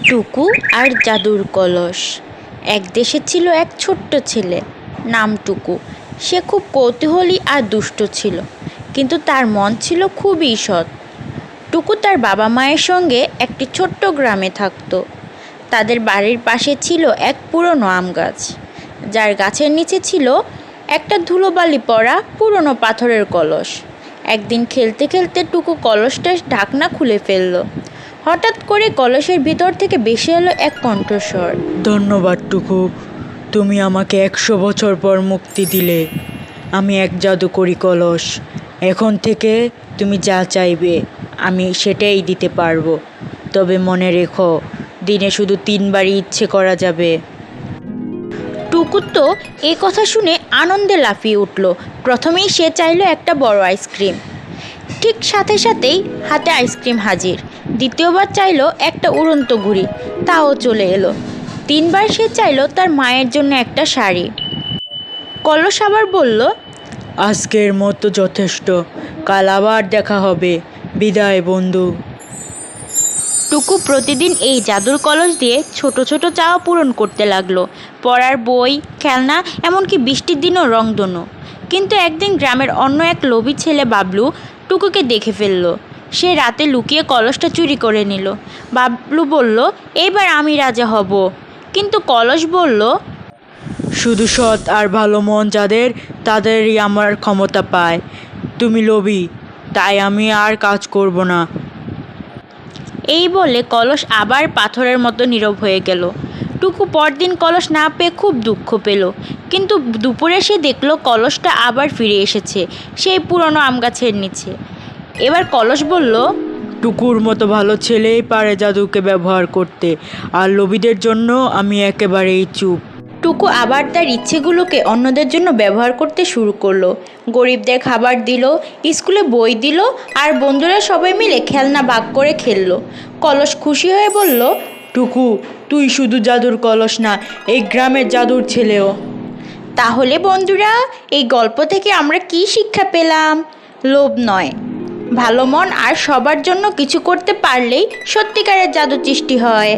টুকু আর জাদুর কলস। এক দেশে ছিল এক ছোট্ট ছেলে, নাম টুকু। সে খুব কৌতূহলী আর দুষ্ট ছিল, কিন্তু তার মন ছিল খুবই সৎ। টুকু তার বাবা মায়ের সঙ্গে একটি ছোট্ট গ্রামে থাকতো। তাদের বাড়ির পাশে ছিল এক পুরনো আম গাছ, যার গাছের নিচে ছিল একটা ধুলোবালি পড়া পুরনো পাথরের কলস। একদিন খেলতে খেলতে টুকু কলসটার ঢাকনা খুলে ফেলল। হঠাৎ করে কলসের ভিতর থেকে ভেসে এলো এক কণ্ঠস্বর। ধন্যবাদ টুকু, তুমি আমাকে 100 বছর পর মুক্তি দিলে। আমি এক জাদুকরি কলস। এখন থেকে তুমি যা চাইবে আমি সেটাই দিতে পারবো। তবে মনে রেখো, দিনে শুধু 3বারই ইচ্ছে করা যাবে। টুকু তো এই কথা শুনে আনন্দে লাফিয়ে উঠল। প্রথমেই সে চাইল একটা বড় আইসক্রিম। ঠিক সাথে সাথেই হাতে আইসক্রিম হাজির। দ্বিতীয়বার চাইল একটা উড়ন্ত ঘুড়ি, তাও চলে এলো। 3বার সে চাইল তার মায়ের জন্য একটা শাড়ি। কলস আবার বলল, আজকের মতো যথেষ্ট, কাল আবার দেখা হবে। বিদায় বন্ধু। টুকু প্রতিদিন এই জাদুর কলস দিয়ে ছোট ছোট চাওয়া পূরণ করতে লাগলো। পড়ার বই, খেলনা, এমনকি বৃষ্টির দিনও রংধনু। কিন্তু একদিন গ্রামের অন্য এক লোভী ছেলে বাবলু টুকুকে দেখে ফেলল। সে রাতে লুকিয়ে কলসটা চুরি করে নিল। বাবলু বলল, এইবার আমি রাজা হব। কিন্তু কলস বলল, শুধু সৎ আর ভালো মন যাদের, তাদেরই আমার ক্ষমতা পায়। তুমি লোভী, তাই আমি আর কাজ করব না। এই বলে কলস আবার পাথরের মতো নীরব হয়ে গেল। টুকু পরদিন কলস না পেয়ে খুব দুঃখ পেল। কিন্তু দুপুরে সে দেখলো কলসটা আবার ফিরে এসেছে, সেই পুরনো আম গাছের নিচে। এবার কলস বলল, টুকুর মতো ভালো ছেলেই পারে জাদুকে ব্যবহার করতে, আর লোভীদের জন্য আমি একেবারেই চুপ। টুকু আবার তার ইচ্ছেগুলোকে অন্যদের জন্য ব্যবহার করতে শুরু করলো। গরিবদের খাবার দিল, স্কুলে বই দিল, আর বন্ধুরা সবাই মিলে খেলনা ভাগ করে খেললো। কলস খুশি হয়ে বলল, টুকু, তুই শুধু জাদুর কলস না, এই গ্রামের জাদুর ছেলেও। তাহলে বন্ধুরা, এই গল্প থেকে আমরা কি শিক্ষা পেলাম? লোভ নয়, ভালো মন আর সবার জন্য কিছু করতে পারলেই সত্যিকারের জাদু সৃষ্টি হয়।